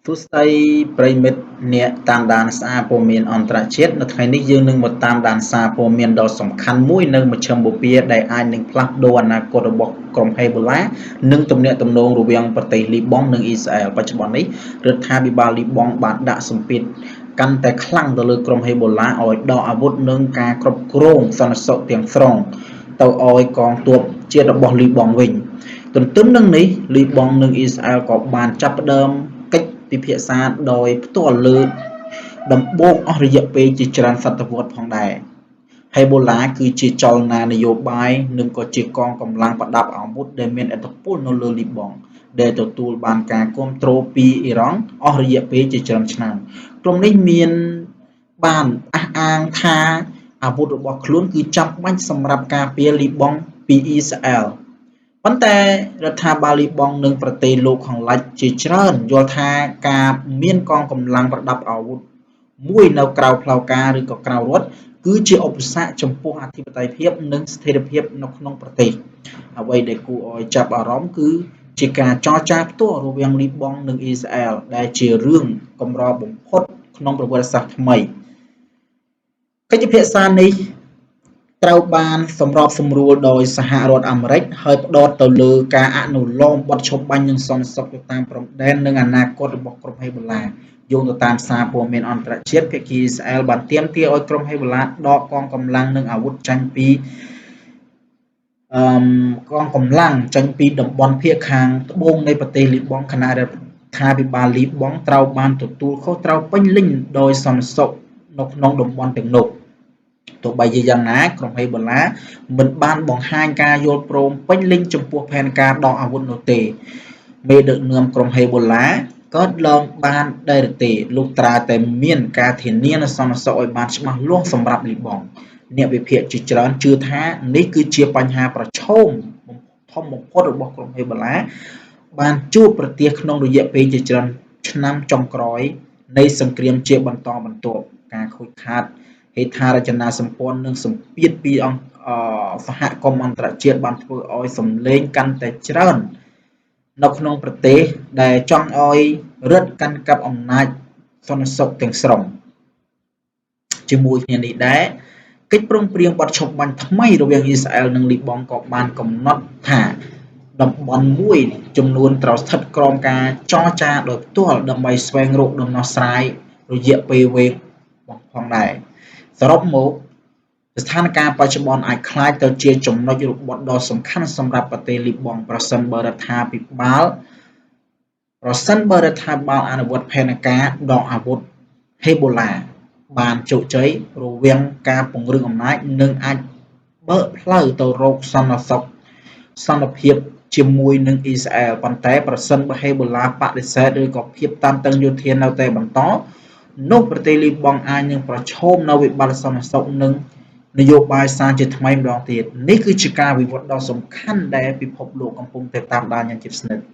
សួស្តីប្រិមិត្តអ្នកតាមដានសារព័ត៌មានអន្តរជាតិនៅថ្ងៃនេះយើងនឹងមកតាមដានសារព័ត៌មានដ៏សំខាន់មួយនៅមជ្ឈមបូព៌ាដែលអាចនឹងផ្លាស់ប្ដូរអនាគតរបស់ក្រុមហេបូឡានិងទំនាក់ទំនងរវាងប្រទេសលីបង់និងអ៊ីស្រាអែលបច្ចុប្បន្ននេះរដ្ឋាភិបាលលីបង់បានដាក់សម្ពាធកាន់តែខ្លាំងទៅលើក្រុមហេបូឡាឲ្យដកអាវុធនិងការគ្រប់គ្រងសន្តិសុខទាំងស្រុងទៅឲ្យកងទ័ពជាតិរបស់លីបង់វិញទន្ទឹមនឹងនេះលីបង់និងអ៊ីស្រាអែលក៏បានចាប់ផ្ដើមពិភាក្សាដោយផ្ទាល់លើដំបូងអស់រយៈពេលជាច្រើនសតវត្សផងដែរហេបូឡាគឺជាចលនានយោបាយនិងក៏ជាកងកម្លាំងប្រដាប់អាវុធដែលមានឥទ្ធិពលនៅលើលីបង់ដែលទទួលបានការគ្រប់គ្រងពីអ៊ីរ៉ង់អស់រយៈពេលជាច្រើនឆ្នាំក្រុមនេះមានបានអះអាងថាអាវុធរបស់ខ្លួនគឺចាំបាច់សម្រាប់ការពារលីបង់ពីអ៊ីស្រាអែលប៉ុន្តែរដ្ឋាភិបាលលីបង់និងប្រទេសលោកខាងលិចជាច្រើនយល់ថាការមានកងកម្លាំងប្រដាប់អាវុធមួយនៅក្រៅផ្លូវការឬក៏ក្រៅរដ្ឋគឺជាឧបសគ្គចំពោះអធិបតេយ្យភាពនិងស្ថិរភាពនៅក្នុងប្រទេសអ្វីដែលគួរឲ្យចាប់អារម្មណ៍គឺជាការចរចាផ្ទាល់រវាងលីបង់និងអ៊ីស្រាអែលដែលជារឿងកម្របំផុតក្នុងប្រវត្តិសាស្ត្រថ្មីកិច្ចពិភាក្សានេះត្រូវបានសម្របសម្រួលដោយសហរដ្ឋអាមេរិកហើយផ្ដោតទៅលើការអនុលោមបទឈប់បាញ់និងសន្តិសុខទៅតាមព្រំដែននិងអនាគតរបស់ក្រុមហេបូឡាយោងទៅតាមសារព័ត៌មានអន្តរជាតិភាគីអ៊ីស្រាអែលបានទាមទារឲ្យក្រុមហេបូឡាដកកងកម្លាំងនិងអាវុធចេញពីកងកម្លាំងចេញពីតំបន់ភាគខាងត្បូងនៃប្រទេសលីបង់ខណៈរដ្ឋាភិបាលលីបង់ត្រូវបានទទួលខុសត្រូវពេញលេញដោយសន្តិសុខនៅក្នុងតំបន់ទាំងនោះទោះបីជាយ៉ាងណាក្រុមហេបូឡាមិនបានបង្ហាញការយល់ព្រមពេញលេញចំពោះផែនការដកអាវុធនោះទេមេដឹកនាំក្រុមហេបូឡាក៏ឡើងបានដែរទេលុះត្រាតែមានការធានានូវសន្តិសុខឲ្យបានច្បាស់លាស់សម្រាប់លីបង់អ្នកវិភាគជាច្រើនជឿថានេះគឺជាបញ្ហាប្រឈមធំបំផុតរបស់ក្រុមហេបូឡាបានជួបប្រទះក្នុងរយៈពេលជាច្រើនឆ្នាំចុងក្រោយនៃសង្គ្រាមជាបន្តបន្ទាប់ការខូចខាតហេដ្ឋារចនាសម្ព័ន្ធនិងសម្ពាធពីសហគមន៍អន្តរជាតិបានធ្វើឲ្យសម្លេងកាន់តែច្រើននៅក្នុងប្រទេសដែលចង់ឲ្យរដ្ឋកាន់កាប់អំណាចសន្តិសុខទាំងស្រុងជាមួយគ្នានេះដែរកិច្ចព្រមព្រៀងបទឈប់បាញ់ថ្មីរវាងអ៊ីស្រាអែលនិងលីបង់ក៏បានកំណត់ថាតំបន់មួយចំនួនត្រូវស្ថិតក្រោមការចរចាដោយផ្ទាល់ដើម្បីស្វែងរកដំណោះស្រាយរយៈពេលវែងផងដែរសរុបមកស្ថានភាពបច្ចុប្បន្នអាចក្លាយទៅជាចំណុចរបត់ដ៏សំខាន់សម្រាប់ប្រទេសលីបង់ប្រសិនបើរដ្ឋាភិបាលអនុវត្តផែនការដកអាវុធហេបូឡាបានជោគជ័យរវាងការពង្រឹងអំណាចនិងអាចបើកផ្លូវទៅរកសន្តិភាពជាមួយនឹងអ៊ីស្រាអែលប៉ុន្តែប្រសិនបើហេបូឡាបដិសេធឬក៏ភាពតានតឹងយោធានៅតែបន្តនោះប្រទេសលីបង់អាចនឹងប្រឈមនៅវិបត្តិសន្តិសុខនិងនយោបាយសារជាថ្មីម្ដងទៀតនេះគឺជាការវិវត្តដ៏សំខាន់ដែលពិភពលោកកំពុងតែតាមដានយ៉ាងជិតស្និទ្ធ